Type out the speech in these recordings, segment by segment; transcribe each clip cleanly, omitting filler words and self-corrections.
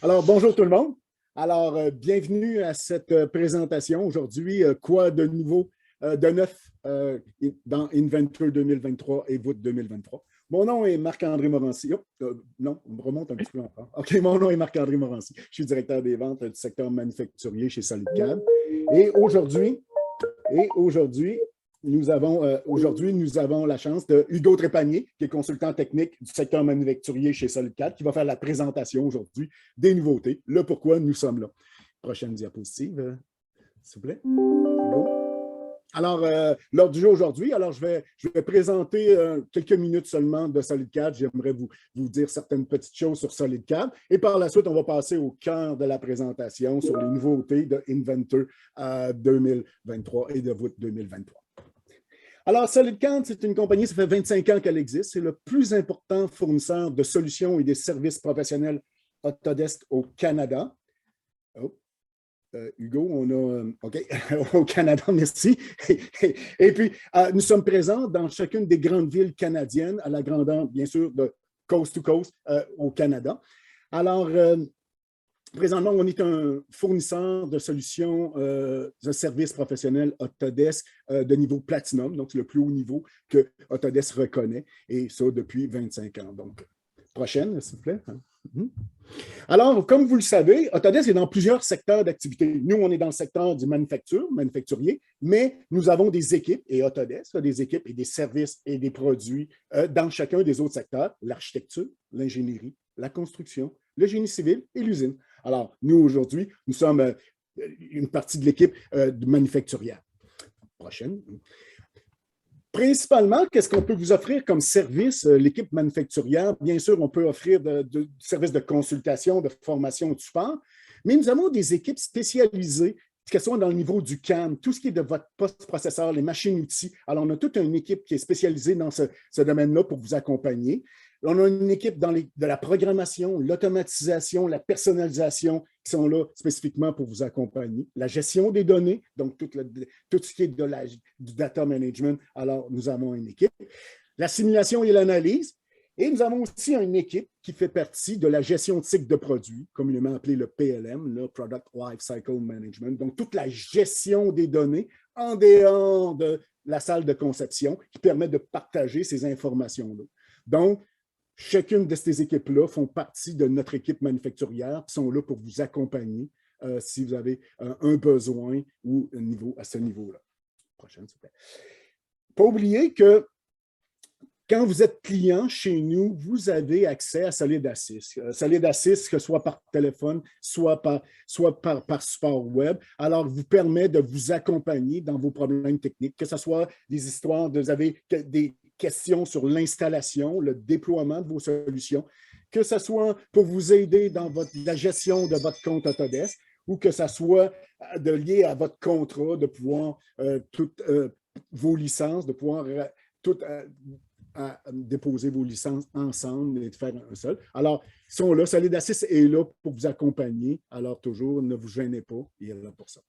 Alors, bonjour tout le monde. Alors, bienvenue à cette présentation. Aujourd'hui, quoi de nouveau, de neuf dans Inventor 2023 et Voûte 2023. Mon nom est Marc-André Morancy. Non, on me remonte un petit peu encore. OK, mon nom est Marc-André Morancy. Je suis directeur des ventes du secteur manufacturier chez SolidCAD. Et aujourd'hui, nous avons la chance de Hugo Trépanier, qui est consultant technique du secteur manufacturier chez SolidCAD, qui va faire la présentation aujourd'hui des nouveautés, le pourquoi nous sommes là. Prochaine diapositive, s'il vous plaît. Hugo. Alors, l'ordre du jour aujourd'hui, alors je vais présenter quelques minutes seulement de SolidCAD. J'aimerais vous dire certaines petites choses sur SolidCAD. Et par la suite, on va passer au cœur de la présentation sur les nouveautés de Inventor 2023 et de Voûte 2023. Alors, SolidCAD, c'est une compagnie, ça fait 25 ans qu'elle existe. C'est le plus important fournisseur de solutions et des services professionnels Autodesk au Canada. Oh. Hugo, on a, OK, au Canada, merci. Et puis, nous sommes présents dans chacune des grandes villes canadiennes, à la grandeur, bien sûr, de coast to coast au Canada. Alors, présentement, on est un fournisseur de solutions de services professionnels Autodesk de niveau Platinum, donc c'est le plus haut niveau que Autodesk reconnaît, et ça depuis 25 ans. Donc, prochaine, s'il vous plaît. Alors, comme vous le savez, Autodesk est dans plusieurs secteurs d'activité. Nous, on est dans le secteur du manufacturier, mais nous avons des équipes, et Autodesk a des équipes et des services et des produits dans chacun des autres secteurs, l'architecture, l'ingénierie, la construction, le génie civil et l'usine. Alors, nous, aujourd'hui, nous sommes une partie de l'équipe manufacturière. Prochaine. Principalement, qu'est-ce qu'on peut vous offrir comme service, l'équipe manufacturière? Bien sûr, on peut offrir du service de consultation, de formation et de support, mais nous avons des équipes spécialisées, qu'elles soient dans le niveau du CAM, tout ce qui est de votre post-processeur, les machines-outils. Alors, on a toute une équipe qui est spécialisée dans ce domaine-là pour vous accompagner. On a une équipe de la programmation, l'automatisation, la personnalisation qui sont là spécifiquement pour vous accompagner. La gestion des données, donc tout ce qui est du data management, alors nous avons une équipe. La simulation et l'analyse. Et nous avons aussi une équipe qui fait partie de la gestion de cycle de produits, communément appelé le PLM, le Product Lifecycle Management. Donc, toute la gestion des données en dehors de la salle de conception qui permet de partager ces informations-là. Donc, chacune de ces équipes-là font partie de notre équipe manufacturière qui sont là pour vous accompagner si vous avez un besoin ou un niveau à ce niveau-là. Prochaine, s'il vous plaît. Pas oublier que quand vous êtes client chez nous, vous avez accès à SolidAssist. SolidAssist, que ce soit par téléphone, soit par support web, alors vous permet de vous accompagner dans vos problèmes techniques, que ce soit des histoires, vous avez des questions sur l'installation, le déploiement de vos solutions, que ce soit pour vous aider dans la gestion de votre compte Autodesk ou que ce soit lié à votre contrat, de pouvoir toutes vos licences, de pouvoir à déposer vos licences ensemble et de faire un seul. Alors, ils sont là. SolidAssist est là pour vous accompagner. Alors, toujours, ne vous gênez pas. Il est là pour ça.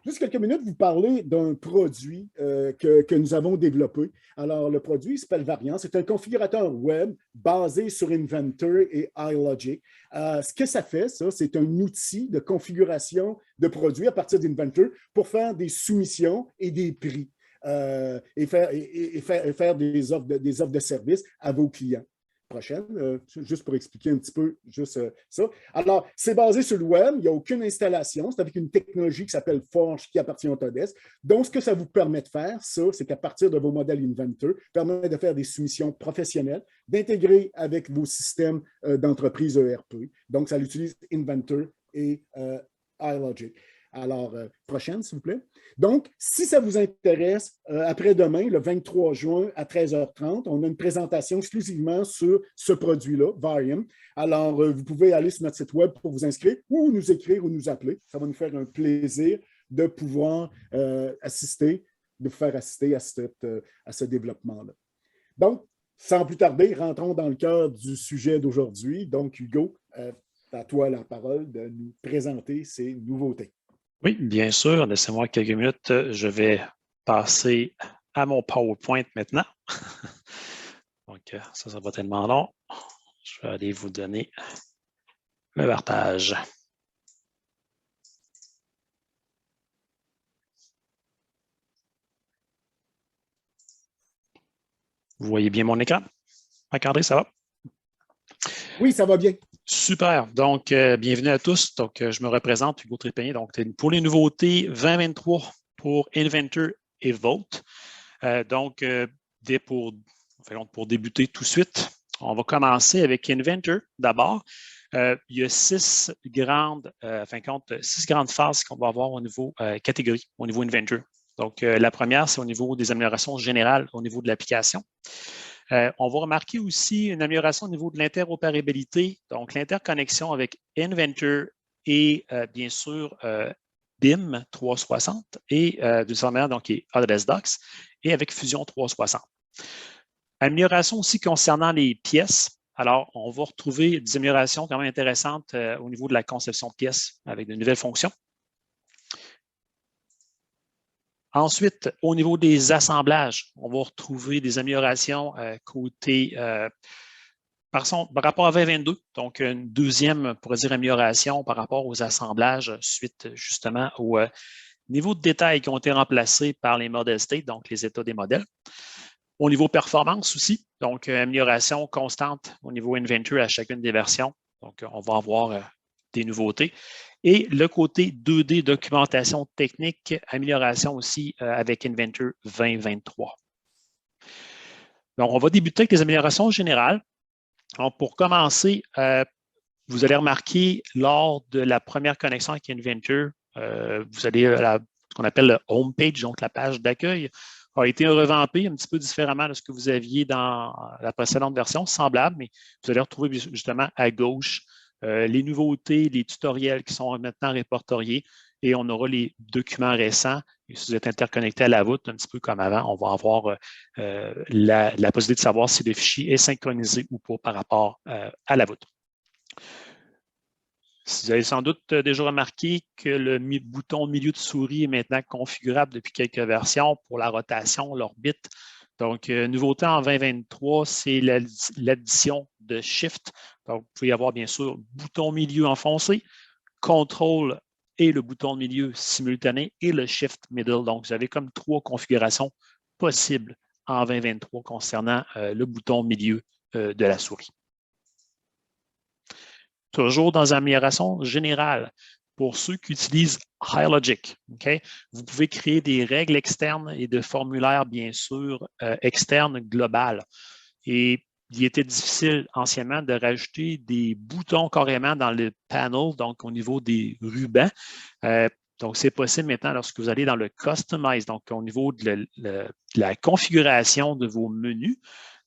Juste quelques minutes, vous parler d'un produit que nous avons développé. Alors, le produit s'appelle Variant. C'est un configurateur web basé sur Inventor et iLogic. Ce que ça fait, ça, c'est un outil de configuration de produits à partir d'Inventor pour faire des soumissions et des prix. Et faire des offres de services à vos clients. Prochaine, juste pour expliquer un petit peu juste ça. Alors, c'est basé sur le web, il n'y a aucune installation, c'est avec une technologie qui s'appelle Forge qui appartient à Autodesk. Donc, ce que ça vous permet de faire, ça, c'est qu'à partir de vos modèles Inventor, permet de faire des soumissions professionnelles, d'intégrer avec vos systèmes d'entreprise ERP. Donc, ça utilise Inventor et iLogic. Alors, prochaine, s'il vous plaît. Donc, si ça vous intéresse, après-demain, le 23 juin à 13h30, on a une présentation exclusivement sur ce produit-là, Variant. Alors, vous pouvez aller sur notre site web pour vous inscrire ou nous écrire ou nous appeler. Ça va nous faire un plaisir de pouvoir de vous faire assister à ce développement-là. Donc, sans plus tarder, rentrons dans le cœur du sujet d'aujourd'hui. Donc, Hugo, à toi la parole de nous présenter ces nouveautés. Oui, bien sûr. Laissez-moi quelques minutes. Je vais passer à mon PowerPoint maintenant. Donc, ça va tellement long. Je vais aller vous donner le partage. Vous voyez bien mon écran? Marc-André, ça va? Oui, ça va bien. Super. Donc, bienvenue à tous. Donc, je me représente, Hugo Trépanier. Donc, pour les nouveautés 2023 pour Inventor et Volt. Donc, pour débuter tout de suite, on va commencer avec Inventor d'abord. Il y a six grandes phases qu'on va avoir au niveau catégorie, au niveau Inventor. Donc, la première, c'est au niveau des améliorations générales au niveau de l'application. On va remarquer aussi une amélioration au niveau de l'interopérabilité, donc l'interconnexion avec Inventor et bien sûr BIM 360 et de manière donc qui est Autodesk Docs et avec Fusion 360. Amélioration aussi concernant les pièces. Alors, on va retrouver des améliorations quand même intéressantes au niveau de la conception de pièces avec de nouvelles fonctions. Ensuite, au niveau des assemblages, on va retrouver des améliorations côté par rapport à 2022, donc une deuxième, on pourrait dire, amélioration par rapport aux assemblages suite justement au niveau de détails qui ont été remplacés par les model state, donc les états des modèles. Au niveau performance aussi, donc amélioration constante au niveau Inventor à chacune des versions. Donc, on va avoir des nouveautés. Et le côté 2D documentation technique, amélioration aussi avec Inventor 2023. Donc, on va débuter avec les améliorations générales. Donc, pour commencer, vous allez remarquer lors de la première connexion avec Inventor, vous allez à ce qu'on appelle le home page, donc la page d'accueil, a été revampée un petit peu différemment de ce que vous aviez dans la précédente version, semblable, mais vous allez retrouver justement à gauche les nouveautés, les tutoriels qui sont maintenant répertoriés et on aura les documents récents. Et si vous êtes interconnecté à la voûte, un petit peu comme avant, on va avoir la possibilité de savoir si le fichier est synchronisé ou pas par rapport à la voûte. Vous avez sans doute déjà remarqué que le bouton milieu de souris est maintenant configurable depuis quelques versions pour la rotation, l'orbite. Donc, nouveauté en 2023, c'est l'addition de Shift. Donc, vous pouvez avoir bien sûr bouton milieu enfoncé, Contrôle et le bouton de milieu simultané et le Shift Middle. Donc, vous avez comme trois configurations possibles en 2023 concernant le bouton milieu de la souris. Toujours dans l'amélioration générale, pour ceux qui utilisent HighLogic, okay, vous pouvez créer des règles externes et de formulaires, bien sûr, externes globales. Et il était difficile anciennement de rajouter des boutons carrément dans le panel, donc au niveau des rubans. Donc, c'est possible maintenant lorsque vous allez dans le Customize, donc au niveau de la configuration de vos menus.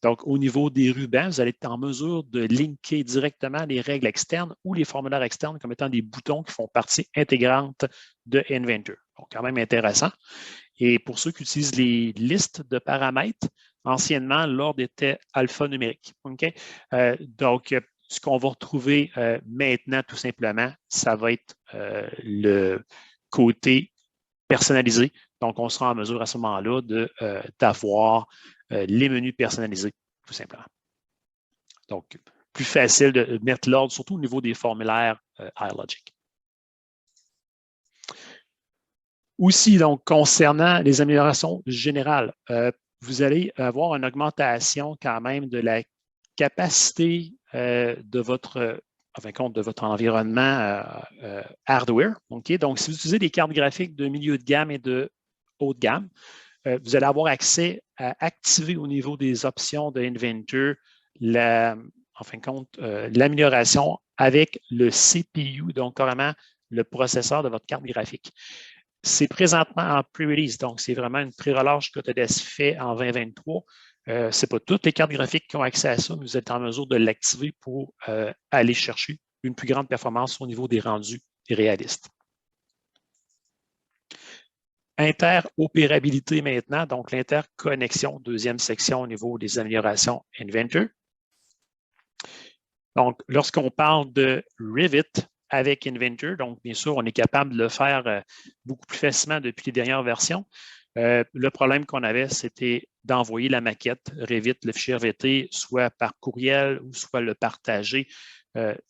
Donc, au niveau des rubans, vous allez être en mesure de linker directement les règles externes ou les formulaires externes comme étant des boutons qui font partie intégrante de Inventor. Donc, quand même intéressant. Et pour ceux qui utilisent les listes de paramètres, anciennement, l'ordre était alphanumérique. Okay? Donc, ce qu'on va retrouver maintenant, tout simplement, ça va être le côté personnalisé. Donc, on sera en mesure à ce moment-là d'avoir les menus personnalisés, tout simplement. Donc, plus facile de mettre l'ordre, surtout au niveau des formulaires HighLogic. Aussi, donc, concernant les améliorations générales, vous allez avoir une augmentation quand même de la capacité de votre environnement hardware. Okay? Donc, si vous utilisez des cartes graphiques de milieu de gamme et de haut de gamme, vous allez avoir accès à activer au niveau des options de Inventor l'amélioration avec le CPU, donc carrément le processeur de votre carte graphique. C'est présentement en pre-release, donc c'est vraiment une pré-relâche qu'Autodesk fait en 2023. Ce n'est pas toutes les cartes graphiques qui ont accès à ça, mais vous êtes en mesure de l'activer pour aller chercher une plus grande performance au niveau des rendus réalistes. Interopérabilité maintenant, donc l'interconnexion, deuxième section au niveau des améliorations Inventor. Donc, lorsqu'on parle de Revit avec Inventor, donc bien sûr, on est capable de le faire beaucoup plus facilement depuis les dernières versions. Le problème qu'on avait, c'était d'envoyer la maquette Revit, le fichier RVT, soit par courriel ou soit le partager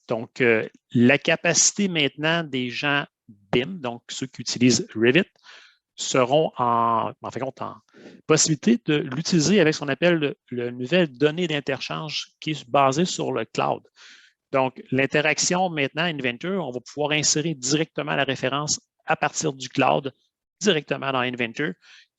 Donc, la capacité maintenant des gens BIM, donc ceux qui utilisent Revit, seront en possibilité de l'utiliser avec ce qu'on appelle le nouvelle donnée d'interchange qui est basée sur le cloud. Donc, l'interaction maintenant, Inventor, on va pouvoir insérer directement la référence à partir du cloud, directement dans Inventor,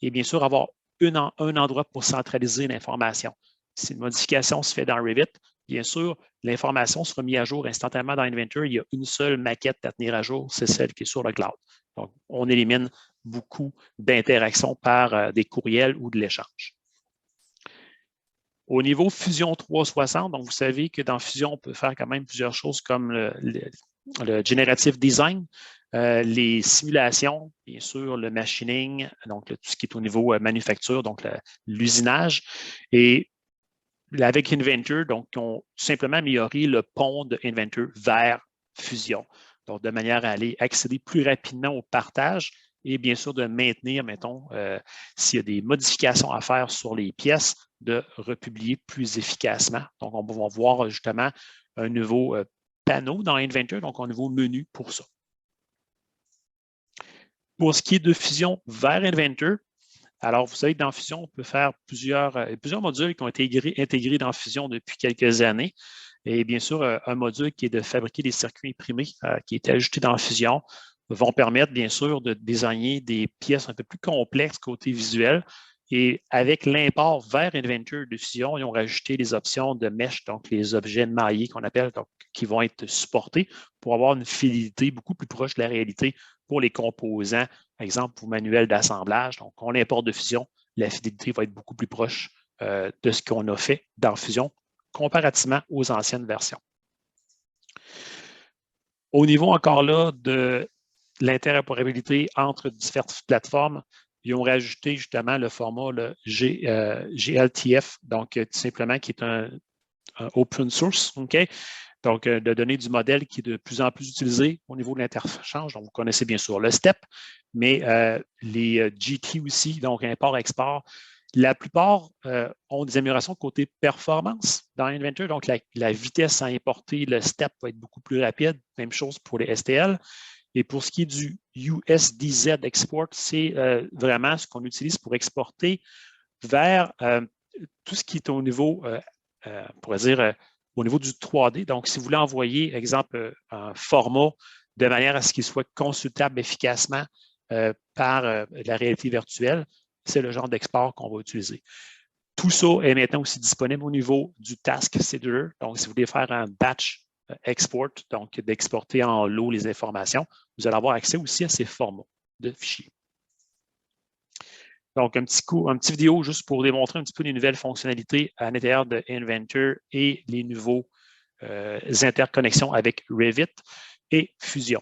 et bien sûr avoir un endroit pour centraliser l'information. Si une modification se fait dans Revit, bien sûr, l'information sera mise à jour instantanément dans Inventor. Il y a une seule maquette à tenir à jour, c'est celle qui est sur le cloud. Donc, on élimine beaucoup d'interactions par des courriels ou de l'échange. Au niveau Fusion 360, donc vous savez que dans Fusion, on peut faire quand même plusieurs choses comme le generative design, les simulations, bien sûr, le machining, donc tout ce qui est au niveau manufacture, donc l'usinage. Et avec Inventor, donc, on tout simplement amélioré le pont de Inventor vers Fusion. Donc, de manière à aller accéder plus rapidement au partage et bien sûr de maintenir, mettons, s'il y a des modifications à faire sur les pièces, de republier plus efficacement. Donc, on va voir justement un nouveau panneau dans Inventor, donc un nouveau menu pour ça. Pour ce qui est de Fusion vers Inventor, alors, vous savez que dans Fusion, on peut faire plusieurs modules qui ont été intégrés dans Fusion depuis quelques années. Et bien sûr, un module qui est de fabriquer des circuits imprimés qui est ajouté dans Fusion vont permettre, bien sûr, de designer des pièces un peu plus complexes côté visuel. Et avec l'import vers Inventor de Fusion, ils ont rajouté les options de mesh, donc les objets maillés qu'on appelle, donc, qui vont être supportés pour avoir une fidélité beaucoup plus proche de la réalité pour les composants, par exemple, pour manuel d'assemblage. Donc, on l'importe de Fusion, la fidélité va être beaucoup plus proche de ce qu'on a fait dans Fusion comparativement aux anciennes versions. Au niveau encore là de l'interopérabilité entre différentes plateformes, ils ont rajouté justement le format le GLTF, donc tout simplement qui est un open source, OK? Donc, de donner du modèle qui est de plus en plus utilisé au niveau de l'interchange. Donc, vous connaissez bien sûr le STEP, mais les GT aussi, donc import-export. La plupart ont des améliorations côté performance dans Inventor. Donc, la vitesse à importer le STEP va être beaucoup plus rapide. Même chose pour les STL. Et pour ce qui est du USDZ Export, c'est vraiment ce qu'on utilise pour exporter vers tout ce qui est au niveau, on pourrait dire, au niveau du 3D. Donc, si vous voulez envoyer, exemple, un format de manière à ce qu'il soit consultable efficacement par la réalité virtuelle, c'est le genre d'export qu'on va utiliser. Tout ça est maintenant aussi disponible au niveau du Task Scheduler. Donc, si vous voulez faire un batch export, donc d'exporter en lot les informations, vous allez avoir accès aussi à ces formats de fichiers. Donc, un petit vidéo juste pour démontrer un petit peu les nouvelles fonctionnalités à l'intérieur de Inventor et les nouveaux interconnexions avec Revit et Fusion.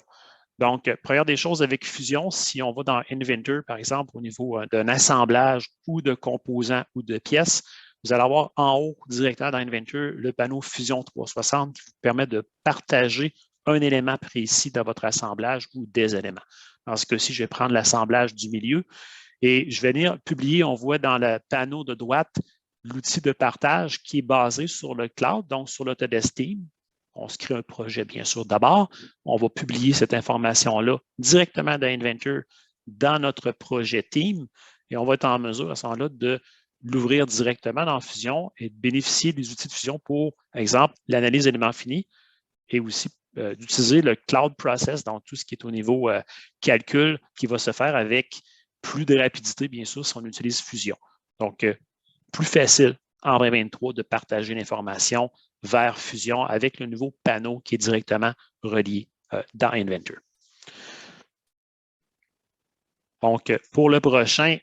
Donc, première des choses avec Fusion, si on va dans Inventor, par exemple, au niveau d'un assemblage ou de composants ou de pièces, vous allez avoir en haut, directement dans Inventor, le panneau Fusion 360 qui vous permet de partager un élément précis dans votre assemblage ou des éléments. Dans ce cas-ci, je vais prendre l'assemblage du milieu et je vais venir publier, on voit dans le panneau de droite, l'outil de partage qui est basé sur le cloud, donc sur l'Autodesk Team. On se crée un projet, bien sûr, d'abord. On va publier cette information-là directement dans Inventor, dans notre projet Team, et on va être en mesure à ce moment-là de l'ouvrir directement dans Fusion et de bénéficier des outils de Fusion pour, par exemple, l'analyse d'éléments finis et aussi d'utiliser le Cloud Process, donc tout ce qui est au niveau calcul qui va se faire avec plus de rapidité, bien sûr, si on utilise Fusion. Donc, plus facile en 2023 de partager l'information vers Fusion avec le nouveau panneau qui est directement relié dans Inventor. Donc, pour le prochain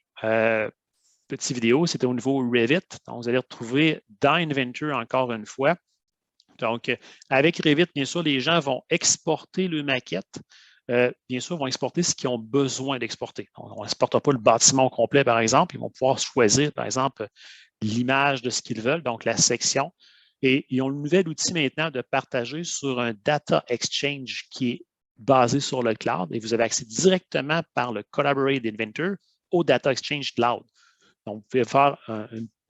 petit vidéo, c'était au niveau Revit. Donc, vous allez retrouver dans Inventor encore une fois. Donc, avec Revit, bien sûr, les gens vont exporter le maquette. Bien sûr, vont exporter ce qu'ils ont besoin d'exporter. On n'exportera pas le bâtiment au complet, par exemple. Ils vont pouvoir choisir, par exemple, l'image de ce qu'ils veulent, donc la section. Et ils ont le nouvel outil maintenant de partager sur un Data Exchange qui est basé sur le cloud et vous avez accès directement par le Collaborate Inventor au Data Exchange Cloud. Donc, vous pouvez faire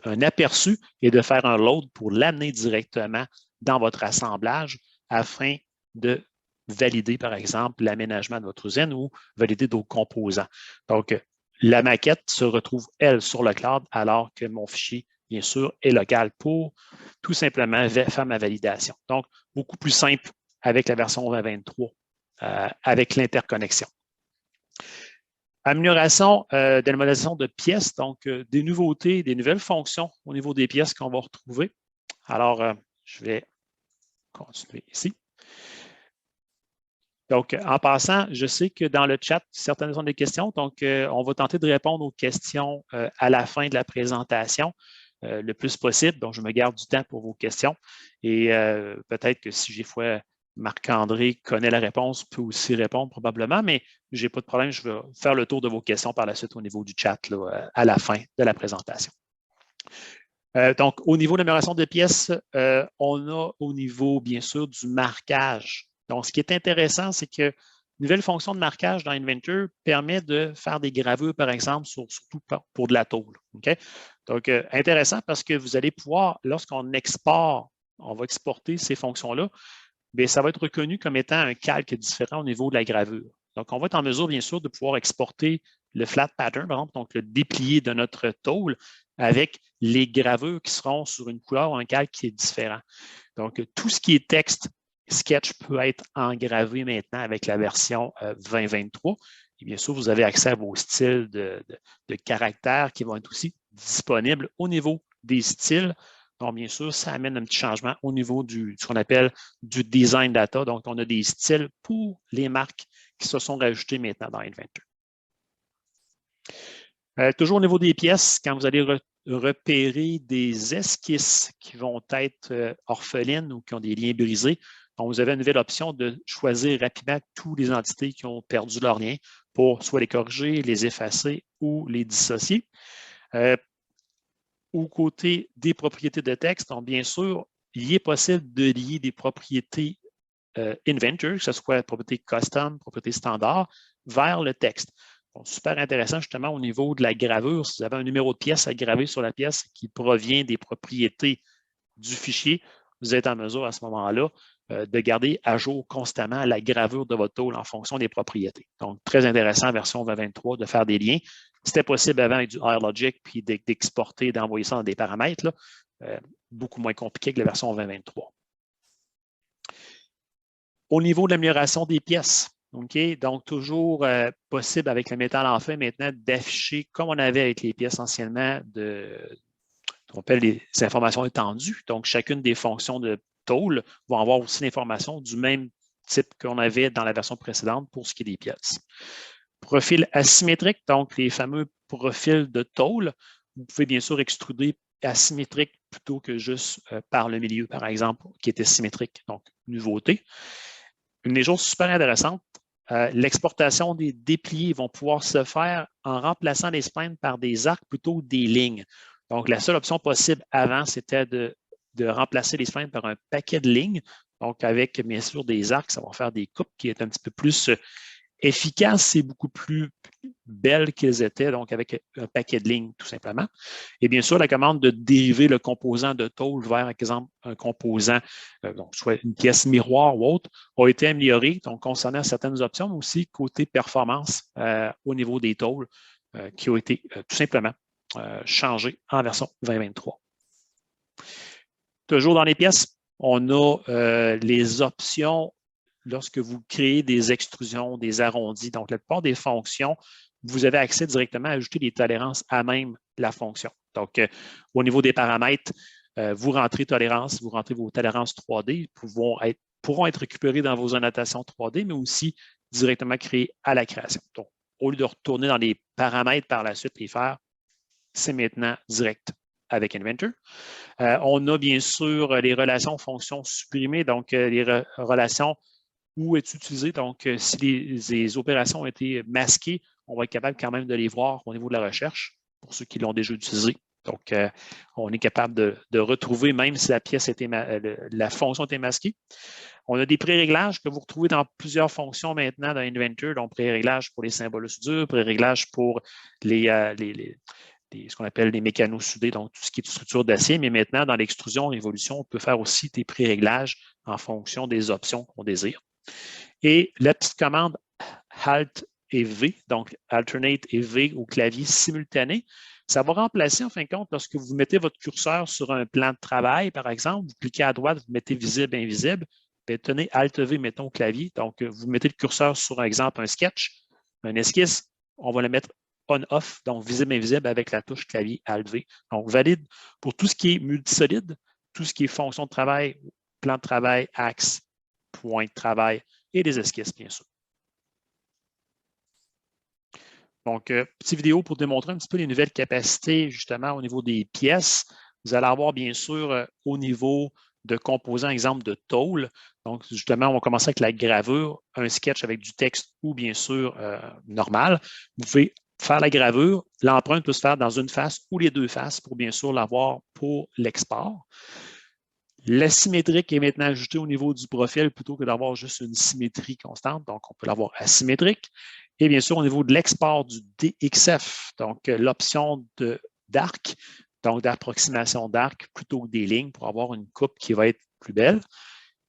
un aperçu et de faire un load pour l'amener directement dans votre assemblage afin de valider, par exemple, l'aménagement de votre usine ou valider d'autres composants. Donc, la maquette se retrouve, elle, sur le cloud, alors que mon fichier, bien sûr, est local pour tout simplement faire ma validation. Donc, beaucoup plus simple avec la version 2023, avec l'interconnexion. Amélioration de la modélisation de pièces, donc des nouveautés, des nouvelles fonctions au niveau des pièces qu'on va retrouver. Alors, je vais continuer ici. Donc, en passant, je sais que dans le chat, certaines ont des questions, donc on va tenter de répondre aux questions à la fin de la présentation le plus possible. Donc, je me garde du temps pour vos questions et peut-être que si j'ai foi, Marc-André connaît la réponse, peut aussi répondre probablement, mais je n'ai pas de problème, je vais faire le tour de vos questions par la suite au niveau du chat là, à la fin de la présentation. Donc, au niveau de l'amélioration des pièces, on a au niveau, bien sûr, du marquage. Donc, ce qui est intéressant, c'est que une nouvelle fonction de marquage dans Inventor permet de faire des gravures, par exemple, surtout pour de la tôle. Okay? Donc, intéressant parce que vous allez pouvoir, lorsqu'on exporte, on va exporter ces fonctions-là, bien, ça va être reconnu comme étant un calque différent au niveau de la gravure. Donc, on va être en mesure, bien sûr, de pouvoir exporter le flat pattern, par exemple, donc le déplié de notre tôle avec les gravures qui seront sur une couleur ou un calque qui est différent. Donc, tout ce qui est texte, Sketch peut être engravé maintenant avec la version 2023. Et bien sûr, vous avez accès à vos styles de caractères qui vont être aussi disponibles au niveau des styles. Donc, bien sûr, ça amène un petit changement au niveau de ce qu'on appelle du design data. Donc, on a des styles pour les marques qui se sont rajoutées maintenant dans Inventor. Toujours au niveau des pièces, quand vous allez repérer des esquisses qui vont être orphelines ou qui ont des liens brisés, donc vous avez une nouvelle option de choisir rapidement toutes les entités qui ont perdu leur lien pour soit les corriger, les effacer ou les dissocier. Au côté des propriétés de texte, donc bien sûr, il est possible de lier des propriétés Inventor, que ce soit propriété custom, propriété standard, vers le texte. Donc, super intéressant justement au niveau de la gravure. Si vous avez un numéro de pièce à graver sur la pièce qui provient des propriétés du fichier, vous êtes en mesure à ce moment-là de garder à jour constamment la gravure de votre tôle en fonction des propriétés. Donc, très intéressant, version 2023, de faire des liens. C'était possible avant avec du AirLogic, puis d'exporter, d'envoyer ça dans des paramètres, là, beaucoup moins compliqué que la version 2023. Au niveau de l'amélioration des pièces, okay, donc toujours possible avec le métal en fait maintenant d'afficher, comme on avait avec les pièces anciennement, qu'on appelle les informations étendues. Donc, chacune des fonctions de tôle va avoir aussi l'information du même type qu'on avait dans la version précédente pour ce qui est des pièces. Profil asymétrique, donc les fameux profils de tôle, vous pouvez bien sûr extruder asymétrique plutôt que juste par le milieu, par exemple, qui était symétrique. Donc, nouveauté. Une des choses super intéressantes, l'exportation des dépliés vont pouvoir se faire en remplaçant les splines par des arcs plutôt que des lignes. Donc, la seule option possible avant, c'était de remplacer les splines par un paquet de lignes. Donc, avec bien sûr des arcs, ça va faire des coupes qui est un petit peu plus efficaces et beaucoup plus belles qu'elles étaient, donc avec un paquet de lignes tout simplement. Et bien sûr, la commande de dériver le composant de tôle vers, par exemple, un composant, donc soit une pièce miroir ou autre, a été améliorée, donc concernant certaines options, mais aussi côté performance au niveau des tôles qui ont été tout simplement changées en version 2023. Toujours dans les pièces, on a les options lorsque vous créez des extrusions, des arrondis. Donc, la plupart des fonctions, vous avez accès directement à ajouter des tolérances à même la fonction. Donc, au niveau des paramètres, vous rentrez tolérance, vous rentrez vos tolérances 3D, pourront être récupérées dans vos annotations 3D, mais aussi directement créées à la création. Donc, au lieu de retourner dans les paramètres par la suite et faire, c'est maintenant direct avec Inventor. On a bien sûr les relations fonctions supprimées, donc les relations où est utilisé. Donc, si les opérations ont été masquées, on va être capable quand même de les voir au niveau de la recherche pour ceux qui l'ont déjà utilisé. Donc, on est capable de retrouver même si la pièce était la fonction était masquée. On a des pré-réglages que vous retrouvez dans plusieurs fonctions maintenant dans Inventor, donc pré-réglages pour les symboles soudure, pré-réglages pour les ce qu'on appelle les mécanos soudés, donc tout ce qui est structure d'acier, mais maintenant, dans l'extrusion, l'évolution, on peut faire aussi des pré-réglages en fonction des options qu'on désire. Et la petite commande Alt et V, donc Alternate et V au clavier simultané, ça va remplacer, en fin de compte, lorsque vous mettez votre curseur sur un plan de travail, par exemple, vous cliquez à droite, vous mettez visible, invisible, bien, tenez Alt-V, mettons au clavier. Donc, vous mettez le curseur sur, par exemple, un sketch, un esquisse, on va le mettre on-off, donc visible, invisible avec la touche clavier Alt-V. Donc, valide pour tout ce qui est multisolide, tout ce qui est fonction de travail, plan de travail, axe, point de travail et des esquisses, bien sûr. Donc, petite vidéo pour démontrer un petit peu les nouvelles capacités, justement, au niveau des pièces. Vous allez avoir, bien sûr, au niveau de composants, exemple de tôle. Donc, justement, on va commencer avec la gravure, un sketch avec du texte ou, bien sûr, normal. Vous pouvez faire la gravure. L'empreinte peut se faire dans une face ou les deux faces pour, bien sûr, l'avoir pour l'export. L'asymétrique est maintenant ajoutée au niveau du profil plutôt que d'avoir juste une symétrie constante. Donc, on peut l'avoir asymétrique. Et bien sûr, au niveau de l'export du DXF, donc l'option d'arc, donc d'approximation d'arc plutôt que des lignes pour avoir une coupe qui va être plus belle.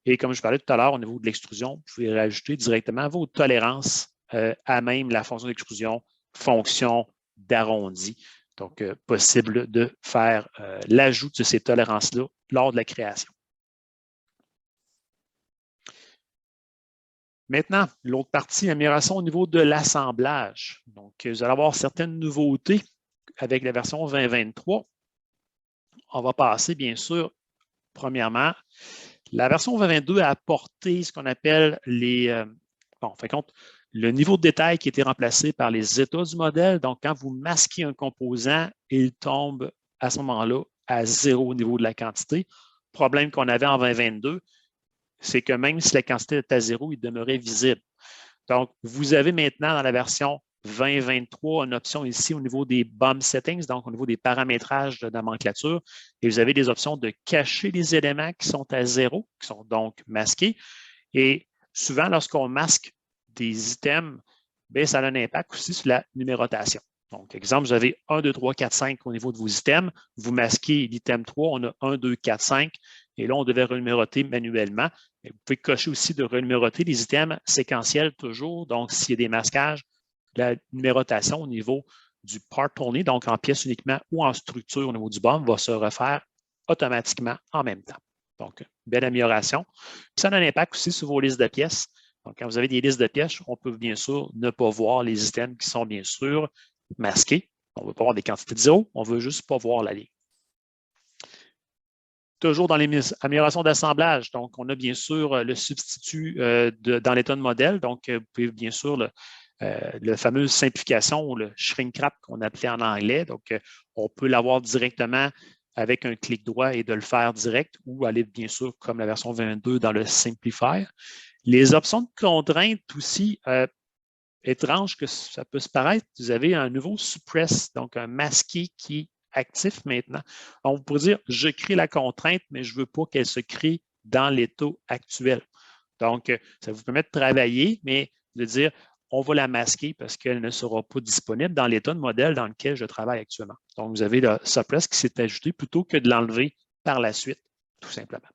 Et comme je parlais tout à l'heure, au niveau de l'extrusion, vous pouvez rajouter directement vos tolérances à même la fonction d'extrusion, fonction d'arrondi. Donc, possible de faire l'ajout de ces tolérances-là lors de la création. Maintenant, l'autre partie, amélioration au niveau de l'assemblage. Donc, vous allez avoir certaines nouveautés avec la version 2023. On va passer, bien sûr, premièrement, la version 2022 a apporté ce qu'on appelle le niveau de détail qui a été remplacé par les états du modèle. Donc, quand vous masquez un composant, il tombe à ce moment-là à 0 au niveau de la quantité. Problème qu'on avait en 2022, c'est que même si la quantité était à 0, il demeurait visible. Donc, vous avez maintenant dans la version 2023 une option ici au niveau des BOM settings, donc au niveau des paramétrages de nomenclature, et vous avez des options de cacher les éléments qui sont à 0, qui sont donc masqués. Et souvent, lorsqu'on masque des items, bien, ça a un impact aussi sur la numérotation. Donc, exemple, vous avez 1, 2, 3, 4, 5 au niveau de vos items. Vous masquez l'item 3, on a 1, 2, 4, 5. Et là, on devait renuméroter manuellement. Et vous pouvez cocher aussi de renuméroter les items séquentiels toujours. Donc, s'il y a des masquages, la numérotation au niveau du part only, donc en pièces uniquement ou en structure au niveau du BOM, va se refaire automatiquement en même temps. Donc, belle amélioration. Puis ça a un impact aussi sur vos listes de pièces. Donc, quand vous avez des listes de pièces, on peut bien sûr ne pas voir les items qui sont bien sûr masqués. On ne veut pas voir des quantités de 0, on ne veut juste pas voir la ligne. Toujours dans les améliorations d'assemblage, donc on a bien sûr le substitut dans l'état de modèle. Donc, vous pouvez bien sûr la fameuse simplification ou le shrink wrap qu'on appelait en anglais. Donc, on peut l'avoir directement avec un clic droit et de le faire direct ou aller bien sûr comme la version 22 dans le Simplifier. Les options de contrainte aussi, étrange que ça peut se paraître, vous avez un nouveau suppress, donc un masqué qui est actif maintenant. Donc, vous pourrez dire, je crée la contrainte, mais je ne veux pas qu'elle se crée dans l'état actuel. Donc, ça vous permet de travailler, mais de dire, on va la masquer parce qu'elle ne sera pas disponible dans l'état de modèle dans lequel je travaille actuellement. Donc, vous avez le suppress qui s'est ajouté plutôt que de l'enlever par la suite, tout simplement.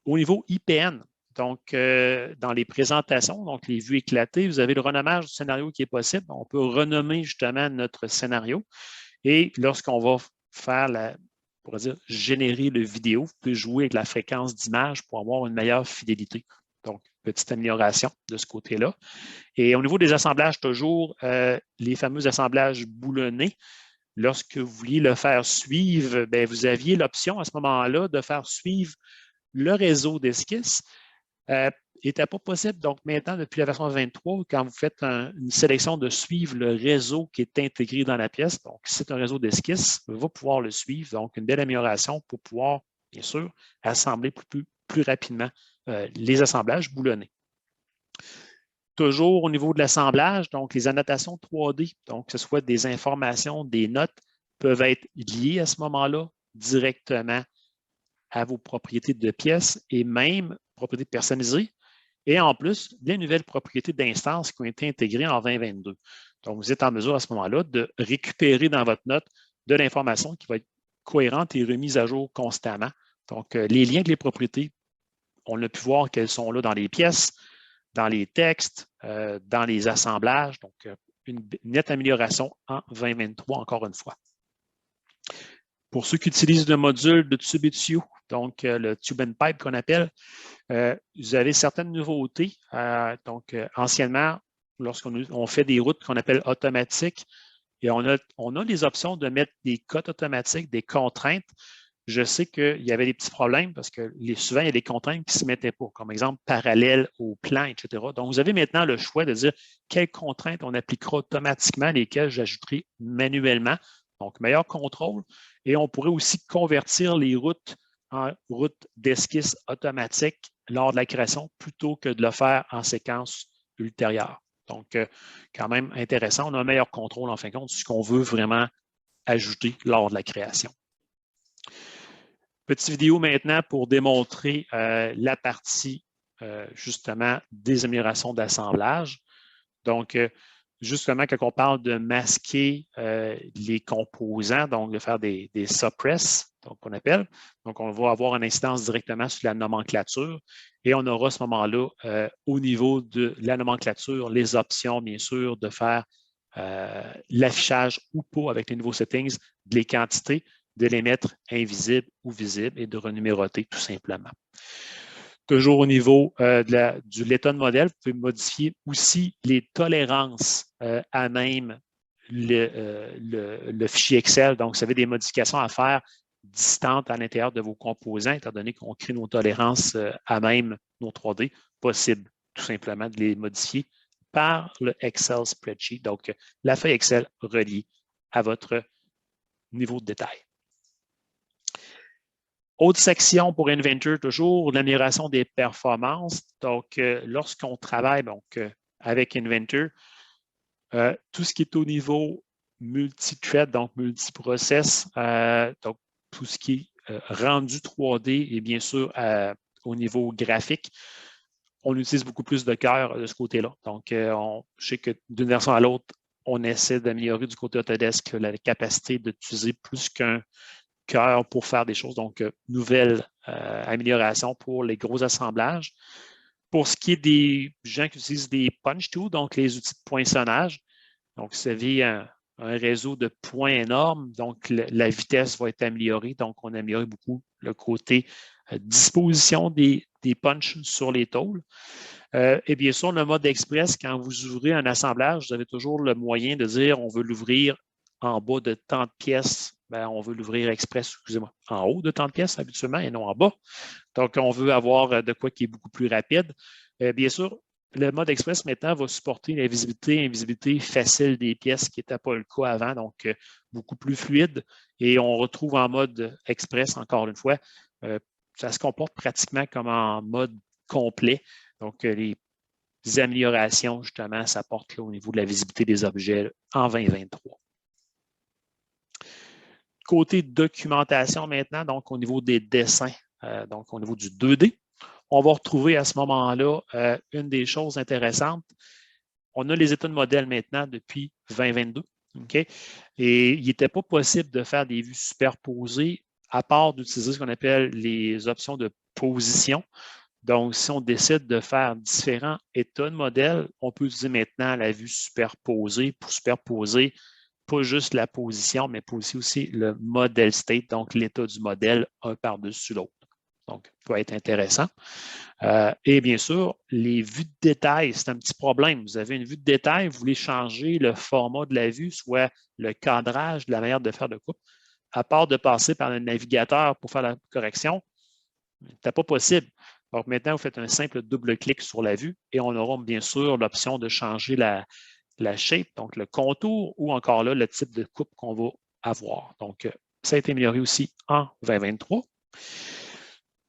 Au niveau IPN, donc, dans les présentations, donc les vues éclatées, vous avez le renommage du scénario qui est possible. On peut renommer justement notre scénario. Et lorsqu'on va faire on pourrait dire, générer le vidéo, vous pouvez jouer avec la fréquence d'image pour avoir une meilleure fidélité. Donc, petite amélioration de ce côté-là. Et au niveau des assemblages, toujours les fameux assemblages boulonnés. Lorsque vous vouliez le faire suivre, bien, vous aviez l'option à ce moment-là de faire suivre le réseau d'esquisse. N'était pas possible. Donc, maintenant, depuis la version 23, quand vous faites une sélection de suivre le réseau qui est intégré dans la pièce, donc c'est un réseau d'esquisse, va pouvoir le suivre. Donc, une belle amélioration pour pouvoir, bien sûr, assembler plus rapidement les assemblages boulonnés. Toujours au niveau de l'assemblage, donc les annotations 3D, donc que ce soit des informations, des notes, peuvent être liées à ce moment-là directement à vos propriétés de pièces et même propriétés personnalisées. Et en plus, les nouvelles propriétés d'instance qui ont été intégrées en 2022. Donc, vous êtes en mesure à ce moment-là de récupérer dans votre note de l'information qui va être cohérente et remise à jour constamment. Donc, les liens avec les propriétés, on a pu voir qu'elles sont là dans les pièces, dans les textes, dans les assemblages. Donc, une nette amélioration en 2023, encore une fois. Pour ceux qui utilisent le module de Tube2, donc le Tube and Pipe qu'on appelle, vous avez certaines nouveautés. Anciennement, lorsqu'on fait des routes qu'on appelle automatiques, et on a les options de mettre des cotes automatiques, des contraintes. Je sais qu'il y avait des petits problèmes parce que souvent, il y a des contraintes qui ne se mettaient pas, comme exemple parallèle au plan, etc. Donc, vous avez maintenant le choix de dire quelles contraintes on appliquera automatiquement, lesquelles j'ajouterai manuellement. Donc, meilleur contrôle. Et on pourrait aussi convertir les routes en routes d'esquisse automatique lors de la création plutôt que de le faire en séquence ultérieure. Donc, quand même intéressant. On a un meilleur contrôle, en fin de compte, sur ce qu'on veut vraiment ajouter lors de la création. Petite vidéo maintenant pour démontrer la partie, justement, des améliorations d'assemblage. Donc, justement, quand on parle de masquer les composants, donc de faire des suppress, donc qu'on appelle, donc on va avoir une incidence directement sur la nomenclature et on aura à ce moment-là, au niveau de la nomenclature, les options, bien sûr, de faire l'affichage ou pas avec les nouveaux settings, les quantités, de les mettre invisibles ou visibles et de renuméroter tout simplement. Toujours au niveau de l'état de modèle, vous pouvez modifier aussi les tolérances à même le fichier Excel. Donc, vous avez des modifications à faire distantes à l'intérieur de vos composants, étant donné qu'on crée nos tolérances à même nos 3D, possible tout simplement de les modifier par le Excel Spreadsheet. Donc, la feuille Excel reliée à votre niveau de détail. Autre section pour Inventor, toujours l'amélioration des performances. Donc, lorsqu'on travaille avec Inventor, tout ce qui est au niveau multi-thread, donc multi-process, donc tout ce qui est rendu 3D et bien sûr au niveau graphique, on utilise beaucoup plus de cœur de ce côté-là. Donc, je sais que d'une version à l'autre, on essaie d'améliorer du côté Autodesk la capacité d'utiliser plus qu'un cœur pour faire des choses. Donc, nouvelle amélioration pour les gros assemblages. Pour ce qui est des gens qui utilisent des punch tools, donc les outils de poinçonnage, donc vous avez un réseau de points énorme, donc la vitesse va être améliorée. Donc, on améliore beaucoup le côté disposition des punches sur les tôles. Et bien sûr, le mode express, quand vous ouvrez un assemblage, vous avez toujours le moyen de dire on veut l'ouvrir en bas de tant de pièces. Bien, on veut l'ouvrir express, excusez-moi, en haut de tant de pièces habituellement et non en bas. Donc, on veut avoir de quoi qui est beaucoup plus rapide. Bien sûr, le mode express maintenant va supporter la visibilité et invisibilité facile des pièces qui n'était pas le cas avant, donc beaucoup plus fluide. Et on retrouve en mode express, encore une fois, ça se comporte pratiquement comme en mode complet. Donc, les améliorations, justement, s'apportent au niveau de la visibilité des objets en 2023. Côté documentation maintenant, donc au niveau des dessins, donc au niveau du 2D, on va retrouver à ce moment-là une des choses intéressantes. On a les états de modèle maintenant depuis 2022. Okay? Et il n'était pas possible de faire des vues superposées à part d'utiliser ce qu'on appelle les options de position. Donc, si on décide de faire différents états de modèle, on peut utiliser maintenant la vue superposée pour superposer pas juste la position, mais aussi le model state, donc l'état du modèle un par-dessus l'autre. Donc, ça peut être intéressant. Et bien sûr, les vues de détail, c'est un petit problème. Vous avez une vue de détail, vous voulez changer le format de la vue, soit le cadrage de la manière de faire de coupe. À part de passer par le navigateur pour faire la correction, ce n'est pas possible. Donc, maintenant, vous faites un simple double-clic sur la vue et on aura bien sûr l'option de changer la shape, donc le contour ou encore là, le type de coupe qu'on va avoir. Donc, ça a été amélioré aussi en 2023.